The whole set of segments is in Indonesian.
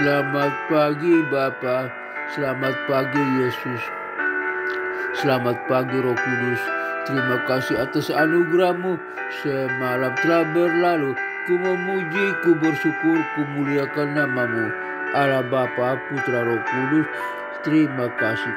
Selamat pagi Bapa, selamat pagi Yesus, selamat pagi Roh Kudus. Terima kasih atas anugerah-Mu. Semalam telah berlalu, ku memuji, ku bersyukur, ku muliakan nama-Mu. Allah Bapa, Putra, Roh Kudus, terima kasih.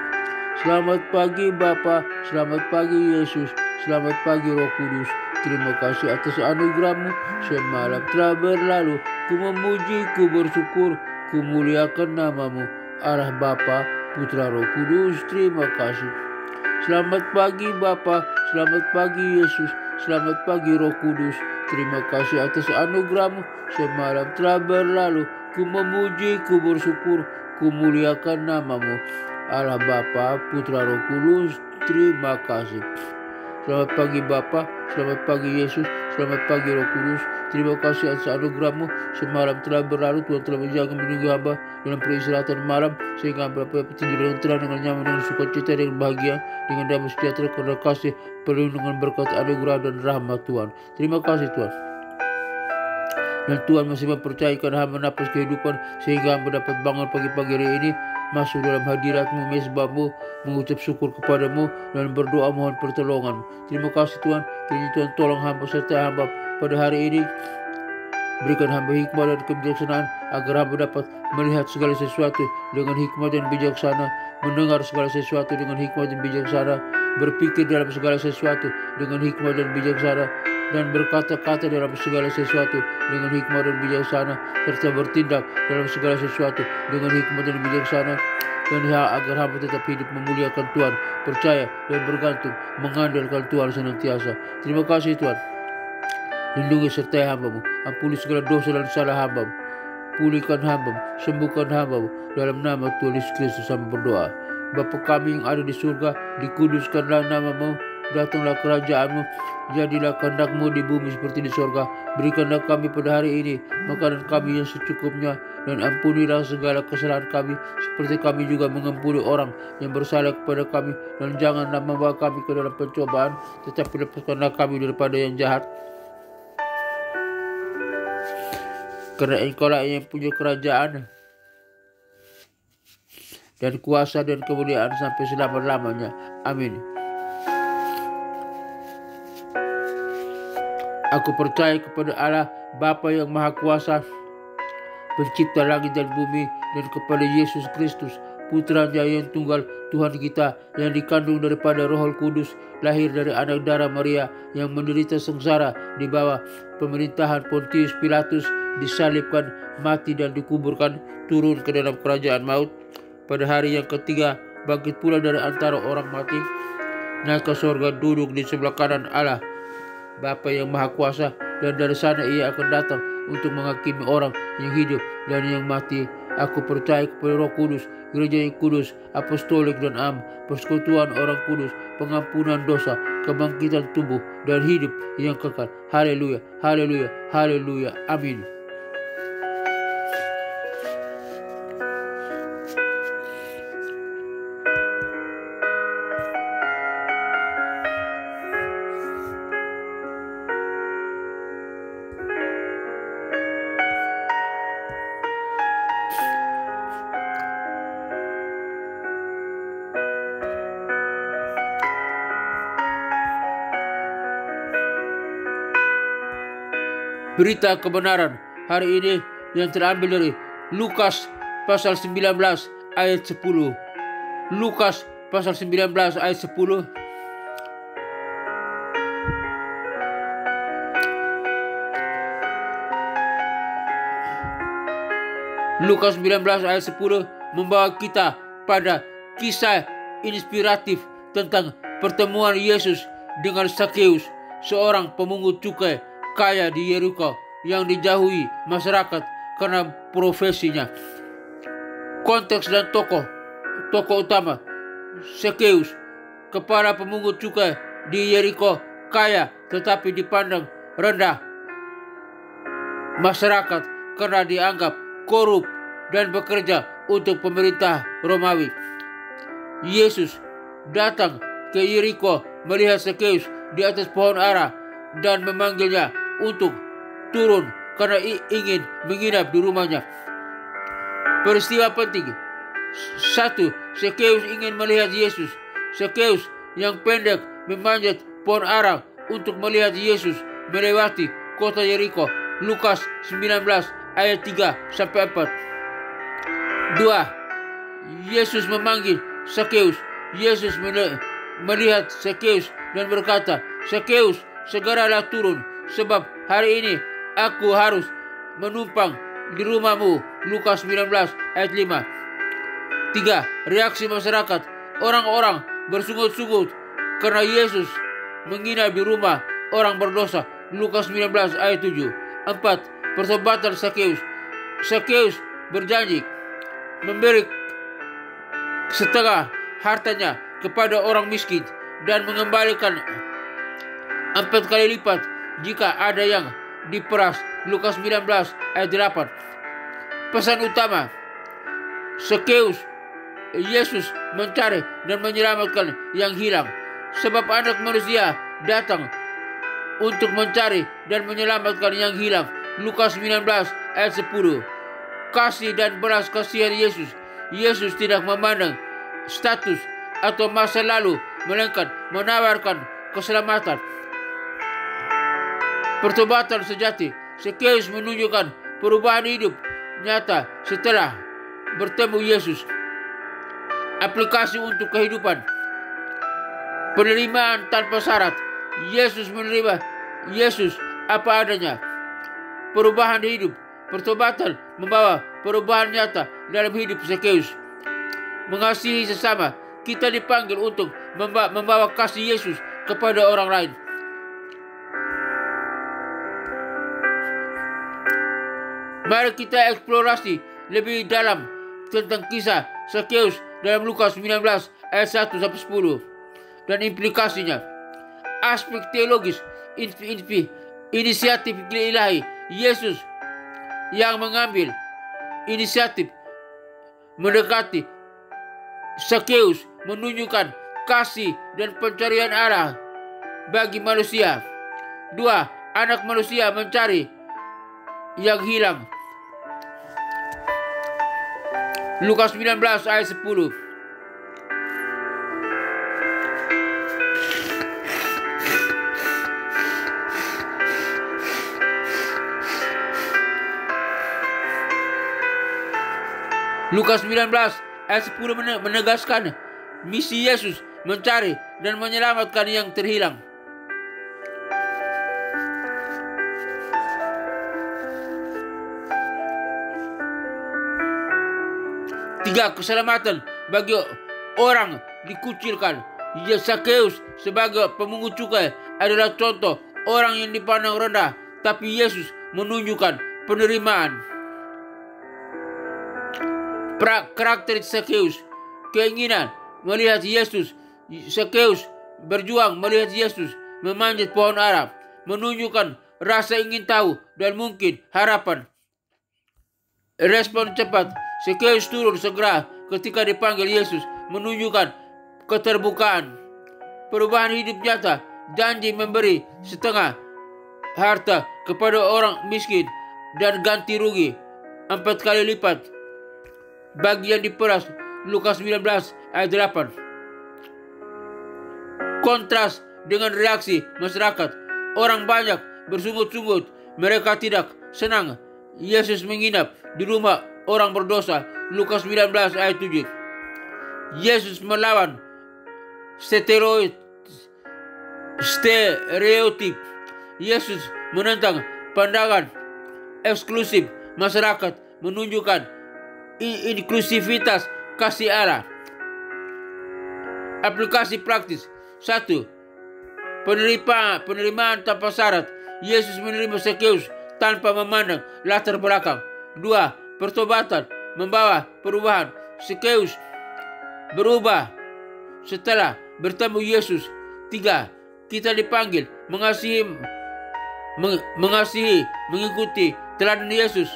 Selamat pagi Bapa, selamat pagi Yesus, selamat pagi Roh Kudus. Terima kasih atas anugerah-Mu. Semalam telah berlalu, ku memuji, ku bersyukur, ku muliakan nama-Mu. Allah Bapa, Putra, Roh Kudus, terima kasih. Selamat pagi Bapa, selamat pagi Yesus, selamat pagi Roh Kudus. Terima kasih atas anugerah-Mu. Semalam telah berlalu, ku memuji, ku bersyukur, ku muliakan nama-Mu. Allah Bapa, Putra, Roh Kudus, terima kasih. Selamat pagi Bapa, selamat pagi Yesus, selamat pagi Roh Kudus. Terima kasih atas anugerah-Mu. Semalam telah berlalu, Tuhan telah menjaga menunggu hamba dalam peristirahatan malam, sehingga hamba dapat tidur dengan tenang, dengan nyaman, dengan sukacita, dengan bahagia, dengan damai sejahtera, karena kasih, perlindungan, berkat, anugerah dan rahmat Tuhan. Terima kasih Tuhan. Dan Tuhan masih mempercayakan hamba napas kehidupan, sehingga hamba dapat bangun pagi-pagi hari ini, masuk dalam hadirat-Mu, mezbah-Mu, mengucap syukur kepada-Mu, dan berdoa mohon pertolongan. Terima kasih Tuhan. Kiranya Tuhan tolong hamba serta hamba pada hari ini. Berikan hamba hikmah dan kebijaksanaan, agar hamba dapat melihat segala sesuatu dengan hikmah dan bijaksana, mendengar segala sesuatu dengan hikmah dan bijaksana, berpikir dalam segala sesuatu dengan hikmah dan bijaksana, dan berkata-kata dalam segala sesuatu dengan hikmah dan bijaksana, serta bertindak dalam segala sesuatu dengan hikmah dan bijaksana, dan agar hamba tetap hidup memuliakan Tuhan, percaya dan bergantung, mengandalkan Tuhan senantiasa. Terima kasih Tuhan. Lindungi sertai hamba-Mu, ampuni segala dosa dan salah hamba-Mu, pulihkan hamba-Mu, sembuhkan hamba-Mu, dalam nama Tuhan Yesus Kristus hamba berdoa. Bapa kami yang ada di surga, dikuduskanlah nama-Mu, datanglah kerajaan-Mu, jadilah kehendak-Mu di bumi seperti di surga. Berikanlah kami pada hari ini makanan kami yang secukupnya, dan ampunilah segala kesalahan kami, seperti kami juga mengampuni orang yang bersalah kepada kami, dan janganlah membawa kami ke dalam pencobaan, tetapi lepaskanlah kami daripada yang jahat. Karena Engkau-lah yang punya kerajaan dan kuasa dan kemuliaan sampai selama-lamanya. Amin. Aku percaya kepada Allah Bapa yang Maha Kuasa, pencipta langit dan bumi, dan kepada Yesus Kristus, Putra-Nya yang tunggal, Tuhan kita, yang dikandung daripada Roh Kudus, lahir dari anak darah Maria, yang menderita sengsara di bawah pemerintahan Pontius Pilatus, disalibkan, mati dan dikuburkan, turun ke dalam kerajaan maut. Pada hari yang ketiga bangkit pula dari antara orang mati, naik ke sorga, duduk di sebelah kanan Allah Bapa yang Maha Kuasa, dan dari sana Ia akan datang untuk menghakimi orang yang hidup dan yang mati. Aku percaya kepada Roh Kudus, gereja yang kudus, apostolik dan am, persekutuan orang kudus, pengampunan dosa, kebangkitan tubuh dan hidup yang kekal. Haleluya, haleluya, haleluya. Amin. Berita kebenaran hari ini yang terambil dari Lukas pasal 19 ayat 10. Lukas pasal 19 ayat 10. Lukas 19 ayat 10 membawa kita pada kisah inspiratif tentang pertemuan Yesus dengan Sakeus, seorang pemungut cukai kaya di Yeriko yang dijauhi masyarakat karena profesinya. Konteks dan tokoh utama: Sakeus, kepala pemungut cukai di Yeriko, kaya tetapi dipandang rendah masyarakat karena dianggap korup dan bekerja untuk pemerintah Romawi. Yesus datang ke Yeriko melihat Sakeus di atas pohon ara dan memanggilnya untuk turun karena ingin menginap di rumahnya. Peristiwa penting. 1. Sakeus ingin melihat Yesus. Sakeus yang pendek memanjat pohon ara untuk melihat Yesus melewati kota Yeriko. Lukas 19 ayat 3-4. 2. Yesus memanggil Sakeus. Yesus melihat Sakeus dan berkata, "Sakeus, segeralah turun, sebab hari ini aku harus menumpang di rumahmu." Lukas 19 ayat 5. 3. Reaksi masyarakat. Orang-orang bersungut-sungut karena Yesus menginap di rumah orang berdosa. Lukas 19 ayat 7. 4. Pertobatan Sakeus. Sakeus berjanji memberi setengah hartanya kepada orang miskin dan mengembalikan 4 kali lipat jika ada yang diperas. Lukas 19 ayat 8. Pesan utama Sakeus. Yesus mencari dan menyelamatkan yang hilang. Sebab Anak Manusia datang untuk mencari dan menyelamatkan yang hilang. Lukas 19 ayat 10. Kasih dan belas kasihan Yesus. Yesus tidak memandang status atau masa lalu, melainkan menawarkan keselamatan. Pertobatan sejati. Sakeus menunjukkan perubahan hidup nyata setelah bertemu Yesus. Aplikasi untuk kehidupan. Penerimaan tanpa syarat. Yesus menerima Yesus apa adanya. Perubahan hidup. Pertobatan membawa perubahan nyata dalam hidup Sakeus. Mengasihi sesama. Kita dipanggil untuk membawa kasih Yesus kepada orang lain. Mari kita eksplorasi lebih dalam tentang kisah Sakeus dalam Lukas 19 ayat 1-10 dan implikasinya. Aspek teologis, inisiatif ilahi. Yesus yang mengambil inisiatif mendekati Sakeus menunjukkan kasih dan pencarian Allah bagi manusia. 2. Anak Manusia mencari yang hilang. Lukas 19 ayat 10. Lukas 19 ayat 10 menegaskan misi Yesus mencari dan menyelamatkan yang terhilang. 3. Keselamatan bagi orang dikucilkan. Sakeus sebagai pemungut cukai adalah contoh orang yang dipandang rendah, tapi Yesus menunjukkan penerimaan. Karakteristik Sakeus. Keinginan melihat Yesus. Sakeus berjuang melihat Yesus memanjat pohon ara, menunjukkan rasa ingin tahu dan mungkin harapan. Respon cepat. Sakeus turun segera ketika dipanggil Yesus, menunjukkan keterbukaan. Perubahan hidup nyata. Janji memberi setengah harta kepada orang miskin dan ganti rugi 4 kali lipat bagi yang diperas. Lukas 19 ayat 8. Kontras dengan reaksi masyarakat. Orang banyak bersungut-sungut. Mereka tidak senang Yesus menginap di rumah orang berdosa. Lukas 19 ayat 7. Yesus melawan stereotip. Yesus menentang pandangan eksklusif masyarakat, menunjukkan inklusivitas kasih Allah. Aplikasi praktis. 1. Penerimaan tanpa syarat. Yesus menerima Sakeus tanpa memandang latar belakang. 2. Pertobatan membawa perubahan. Sakeus berubah setelah bertemu Yesus. 3. Kita dipanggil mengasihi, mengikuti teladan Yesus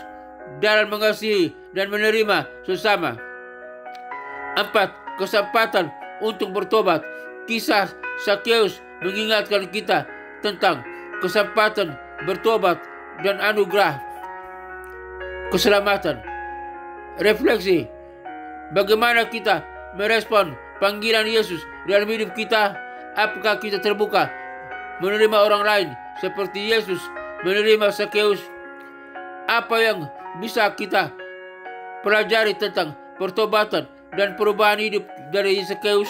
dalam mengasihi dan menerima sesama. 4. Kesempatan untuk bertobat. Kisah Sakeus mengingatkan kita tentang kesempatan bertobat dan anugerah keselamatan. refleksi. Bagaimana kita merespon panggilan Yesus dalam hidup kita? Apakah kita terbuka menerima orang lain seperti Yesus menerima Sakeus? Apa yang bisa kita pelajari tentang pertobatan dan perubahan hidup dari Sakeus?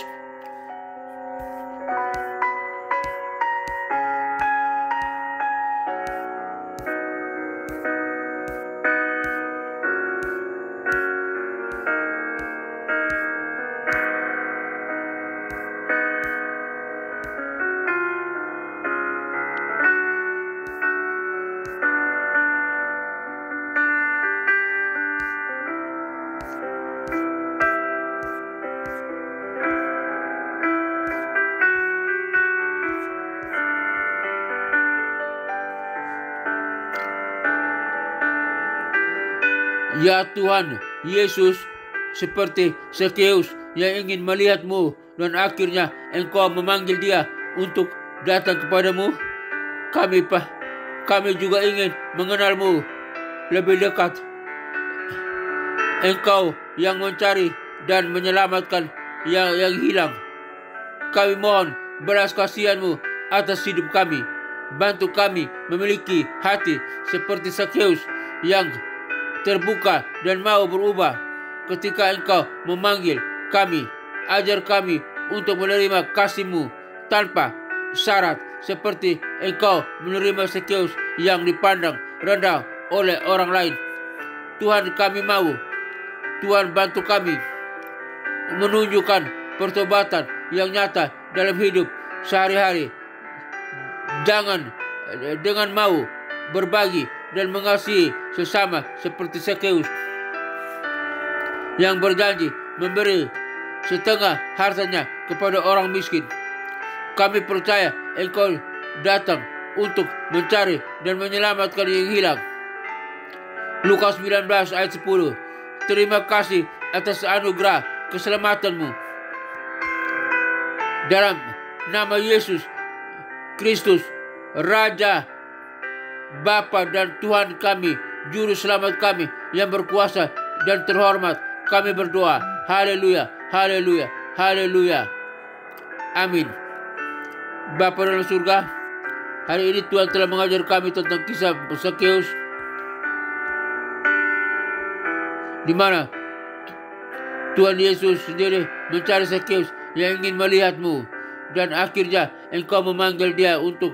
Ya Tuhan Yesus, seperti Sakeus yang ingin melihatmu dan akhirnya Engkau memanggil dia untuk datang kepadamu, kami juga ingin mengenalmu lebih dekat. Engkau yang mencari dan menyelamatkan yang hilang. Kami mohon belas kasihan-Mu atas hidup kami. Bantu kami memiliki hati seperti Sakeus yang terbuka dan mau berubah ketika Engkau memanggil kami. Ajar kami untuk menerima kasih-Mu tanpa syarat, seperti Engkau menerima Sakeus yang dipandang rendah oleh orang lain. Tuhan, kami mau. Tuhan, bantu kami menunjukkan pertobatan yang nyata dalam hidup sehari-hari. Dengan mau berbagi dan mengasihi sesama seperti Sakeus yang berjanji memberi setengah hartanya kepada orang miskin. Kami percaya Engkau datang untuk mencari dan menyelamatkan yang hilang. Lukas 19 ayat 10. Terima kasih atas anugerah keselamatan-Mu. Dalam nama Yesus Kristus, Raja, Bapa dan Tuhan kami, Juru Selamat kami yang berkuasa dan terhormat, kami berdoa. Haleluya, haleluya, haleluya. Amin. Bapa dalam surga, hari ini Tuhan telah mengajar kami tentang kisah Sakeus, di mana Tuhan Yesus sendiri mencari Sakeus yang ingin melihat-Mu, dan akhirnya Engkau memanggil dia untuk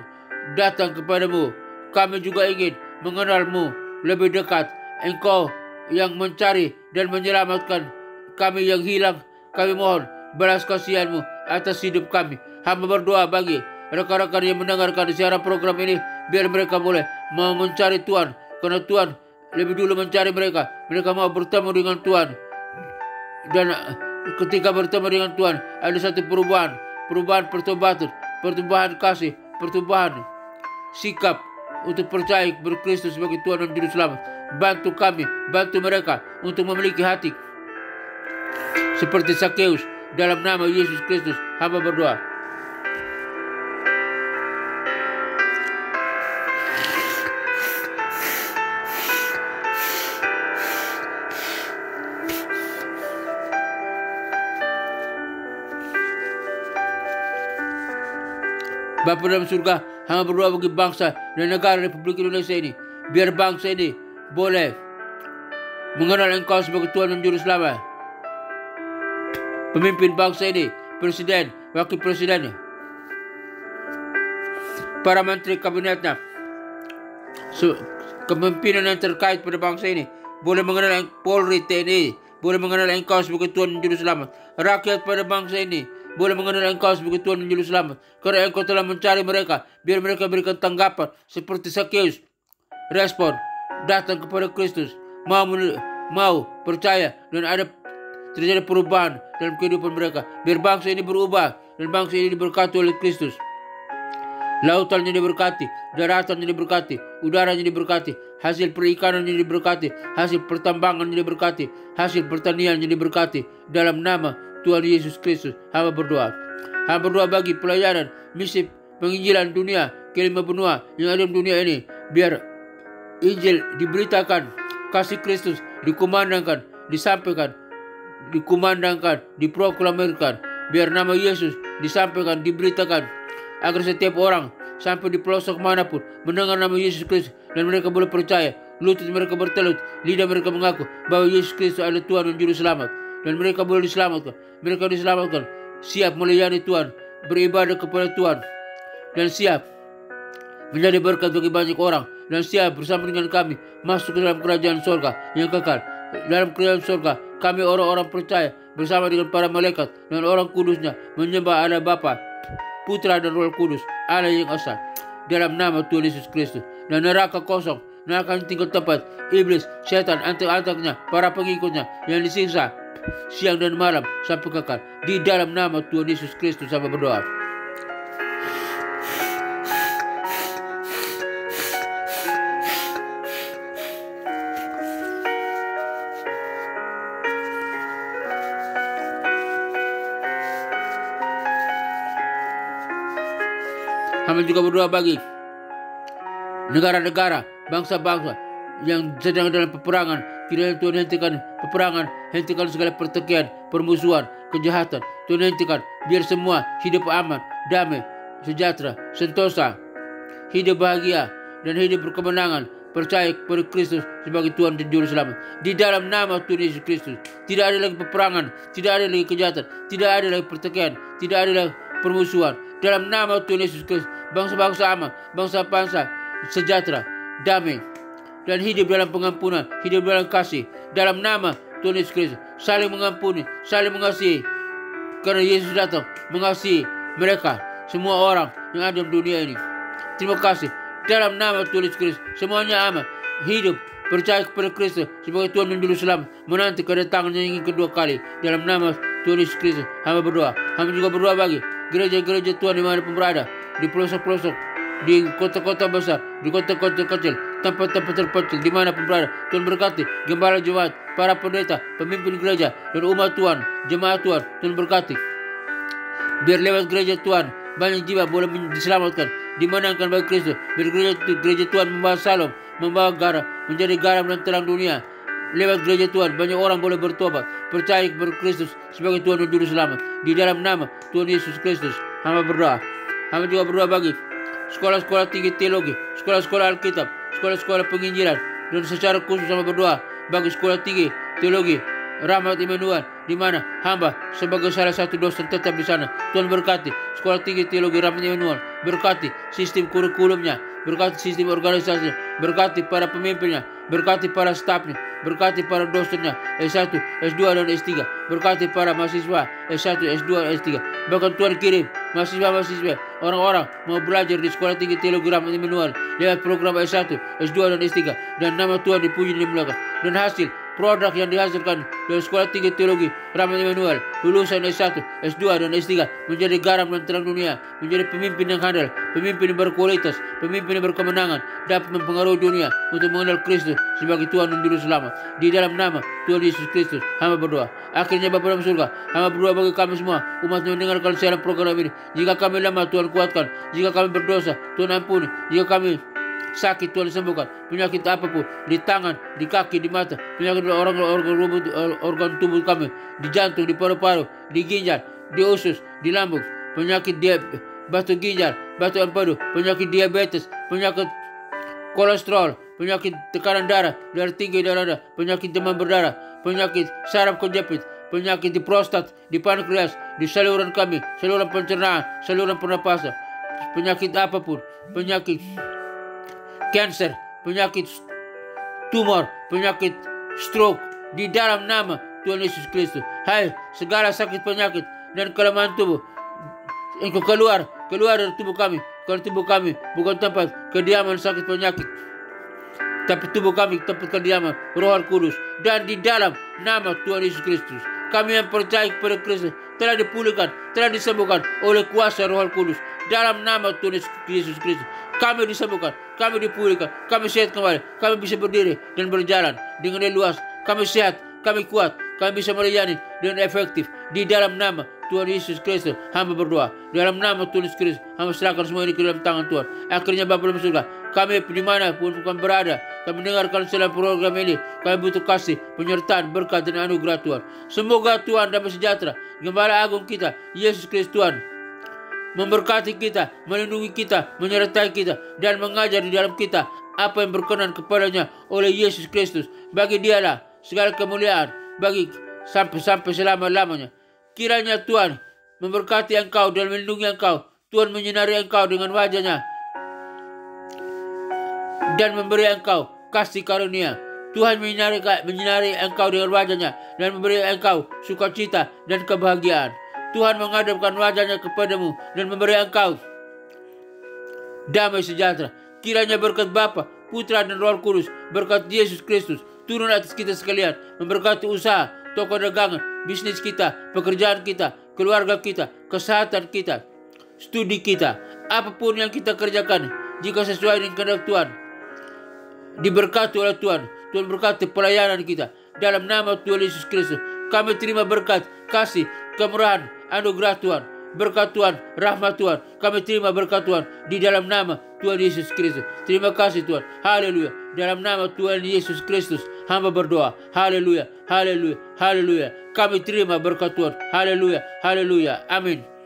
datang kepadamu. Kami juga ingin mengenal-Mu lebih dekat. Engkau yang mencari dan menyelamatkan kami yang hilang. Kami mohon belas kasihan-Mu atas hidup kami. Hamba berdoa bagi rekan-rekan yang mendengarkan siaran program ini, biar mereka boleh mau mencari Tuhan, karena Tuhan lebih dulu mencari mereka. Mereka mau bertemu dengan Tuhan, dan ketika bertemu dengan Tuhan ada satu perubahan pertobatan, pertumbuhan kasih, pertumbuhan sikap untuk percaya berKristus sebagai Tuhan dan Juru Selamat. Bantu kami, bantu mereka untuk memiliki hati seperti Sakeus. Dalam nama Yesus Kristus hamba berdoa. Bapa dalam surga, hamba berdoa bagi bangsa dan negara Republik Indonesia ini, biar bangsa ini boleh mengenal Engkau sebagai Tuhan dan Juru Selamat. Pemimpin bangsa ini, presiden, wakil presiden, para menteri kabinetnya, kepemimpinan yang terkait pada bangsa ini boleh mengenal Polri, TNI, boleh mengenal Engkau sebagai Tuhan dan Juru Selamat. Rakyat pada bangsa ini boleh mengenal Engkau sebagai Tuhan dan Juru Selamat, karena Engkau telah mencari mereka. Biar mereka berikan tanggapan seperti Sakeus, respon, datang kepada Kristus, mau percaya, dan ada terjadi perubahan dalam kehidupan mereka. Biar bangsa ini berubah dan bangsa ini diberkati oleh Kristus. Lautannya diberkati, daratannya diberkati, udaranya diberkati, hasil perikanannya diberkati, hasil pertambangannya diberkati, hasil pertaniannya diberkati. Dalam nama Tuhan Yesus Kristus hamba berdoa. Hamba berdoa bagi pelayanan misi penginjilan dunia ke 5 benua yang ada di dunia ini, biar Injil diberitakan, kasih Kristus dikumandangkan disampaikan, dikumandangkan, diproklamirkan. Biar nama Yesus disampaikan, diberitakan, agar setiap orang sampai di pelosok manapun mendengar nama Yesus Kristus dan mereka boleh percaya, lutut mereka bertelut, lidah mereka mengaku bahwa Yesus Kristus adalah Tuhan dan Juru Selamat, dan mereka boleh diselamatkan. Mereka diselamatkan, siap melayani Tuhan, beribadah kepada Tuhan, dan siap menjadi berkat bagi banyak orang, dan siap bersama dengan kami masuk ke dalam kerajaan surga yang kekal. Dalam kerajaan surga kami orang-orang percaya bersama dengan para malaikat dan orang kudusnya menyembah Allah Bapa, Putra dan Roh Kudus, Allah yang esa, dalam nama Tuhan Yesus Kristus. Dan neraka kosong, neraka tinggal tempat iblis, setan, antek-anteknya, para pengikutnya yang disiksa siang dan malam sampai kekal. Di dalam nama Tuhan Yesus Kristus sampai berdoa. Kami juga berdoa bagi negara-negara, bangsa-bangsa yang sedang dalam peperangan. Kiranya Tuhan hentikan peperangan, hentikan segala pertikaian, permusuhan, kejahatan. Tuhan hentikan, biar semua hidup aman, damai, sejahtera, sentosa, hidup bahagia, dan hidup berkemenangan. Percaya kepada Kristus sebagai Tuhan dan Juru Selamat. Di dalam nama Tuhan Yesus Kristus, tidak ada lagi peperangan, tidak ada lagi kejahatan, tidak ada lagi pertikaian, tidak ada lagi permusuhan. Dalam nama Tuhan Yesus Kristus, bangsa-bangsa aman, bangsa-bangsa sejahtera, damai, dan hidup dalam pengampunan, hidup dalam kasih. Dalam nama Tuhan Yesus Kristus, saling mengampuni, saling mengasihi. Karena Yesus datang mengasihi mereka, semua orang yang ada di dunia ini. Terima kasih. Dalam nama Tuhan Yesus Kristus, semuanya aman, hidup, percaya kepada Kristus sebagai Tuhan dan Juru Selamat, menanti kedatangan yang ingin kedua kali. Dalam nama Tuhan Yesus Kristus, hamba berdoa. Hamba juga berdoa bagi gereja-gereja Tuhan dimanapun berada, di pelosok-pelosok, di kota-kota besar, di kota-kota kecil, tempat-tempat terpencil, dimanapun berada. Tuhan berkati gembala jemaat, para pendeta, pemimpin gereja, dan umat Tuhan, jemaat Tuhan. Tuhan berkati, biar lewat gereja Tuhan banyak jiwa boleh diselamatkan, dimenangkan bagi Kristus. Biar gereja Tuhan membawa salam, membawa garam, menjadi garam dan terang dunia. Lewat gereja Tuhan banyak orang boleh bertobat, percaya kepada Kristus sebagai Tuhan dan Juru Selamat. Di dalam nama Tuhan Yesus Kristus, hamba berdoa. Hamba juga berdoa bagi sekolah-sekolah tinggi teologi, sekolah-sekolah Alkitab, sekolah-sekolah penginjilan, dan secara khusus hamba berdoa bagi sekolah tinggi teologi Rahmat Immanuel, di mana hamba sebagai salah satu dosen tetap di sana. Tuhan berkati sekolah tinggi teologi Rahmat Immanuel, berkati sistem kurikulumnya, berkati sistem organisasinya, berkati para pemimpinnya, berkati para stafnya, berkati para dosennya S1, S2 dan S3, berkati para mahasiswa S1, S2, S3. Bahkan Tuhan kirim mahasiswa-mahasiswa, orang-orang mau belajar di sekolah tinggi teologi Rahmat Immanuel lewat program S1, S2 dan S3, dan nama Tuhan dipuji dan dimuliakan. Dan hasil produk yang dihasilkan dari sekolah tinggi teologi Rahmat Immanuel, lulusan S1, S2 dan S3 menjadi garam dan terang dunia, menjadi pemimpin yang handal, pemimpin yang berkualitas, pemimpin yang berkemenangan, dapat mempengaruhi dunia untuk mengenal Kristus sebagai Tuhan dan Juru Selamat. Di dalam nama Tuhan Yesus Kristus, hamba berdoa. Akhirnya Bapa dalam surga, hamba berdoa bagi kami semua umat yang mendengarkan siaran program ini. Jika kami lemah, Tuhan kuatkan. Jika kami berdosa, Tuhan ampuni. Jika kami sakit, Tuhan sembuhkan. Penyakit apapun, di tangan, di kaki, di mata, penyakit organ tubuh kami, di jantung, di paru-paru, di ginjal, di usus, di lambung, penyakit batu ginjal, batu empedu, penyakit diabetes, penyakit kolesterol, penyakit tekanan darah tinggi, darah rendah, penyakit demam berdarah, penyakit saraf kejepit, penyakit di prostat, di pankreas, di saluran kami, saluran pencernaan, saluran pernapasan, penyakit apapun, penyakit kanker, penyakit tumor, penyakit stroke, di dalam nama Tuhan Yesus Kristus. Hai, segala sakit penyakit dan kelemahan tubuh, engkau keluar dari tubuh kami. Karena tubuh kami bukan tempat kediaman sakit penyakit, tapi tubuh kami tempat kediaman Roh Kudus. Dan di dalam nama Tuhan Yesus Kristus, kami yang percaya kepada Kristus telah dipulihkan, telah disembuhkan oleh kuasa Roh Kudus. Dalam nama Tuhan Yesus Kristus, kami disembuhkan, kami dipulihkan, kami sehat kembali, kami bisa berdiri dan berjalan dengan luas. Kami sehat, kami kuat, kami bisa melayani dengan efektif. Di dalam nama Tuhan Yesus Kristus, hamba berdoa. Dalam nama Tuhan Yesus Kristus, hamba serahkan semua ini ke dalam tangan Tuhan. Akhirnya Bapa dalam surga, Kami di mana pun kami berada, kami mendengarkan dalam program ini, kami butuh kasih, penyertaan, berkat dan anugerah Tuhan. Semoga Tuhan damai sejahtera, Gembala Agung kita, Yesus Kristus Tuhan, memberkati kita, melindungi kita, menyertai kita, dan mengajar di dalam kita apa yang berkenan kepadanya oleh Yesus Kristus. Bagi Dialah segala kemuliaan, bagi sampai selama-lamanya. Kiranya Tuhan memberkati engkau dan melindungi engkau. Tuhan menyinari engkau dengan wajahnya dan memberi engkau kasih karunia. Tuhan menyinari engkau dengan wajahnya dan memberi engkau sukacita dan kebahagiaan. Tuhan menghadapkan wajahnya kepadamu dan memberi engkau damai sejahtera. Kiranya berkat Bapa, Putra dan Roh Kudus, berkat Yesus Kristus turun atas kita sekalian, memberkati usaha, toko dagangan, bisnis kita, pekerjaan kita, keluarga kita, kesehatan kita, studi kita, apapun yang kita kerjakan, jika sesuai dengan kehendak Tuhan, diberkati oleh Tuhan. Tuhan berkati pelayanan kita. Dalam nama Tuhan Yesus Kristus, kami terima berkat, kasih, kemurahan, anugerah Tuhan, berkat Tuhan, rahmat Tuhan. Kami terima berkat Tuhan di dalam nama Tuhan Yesus Kristus. Terima kasih Tuhan. Haleluya. Dalam nama Tuhan Yesus Kristus, hamba berdoa. Haleluya, haleluya, haleluya. Kami terima berkat Tuhan. Haleluya, haleluya. Amin.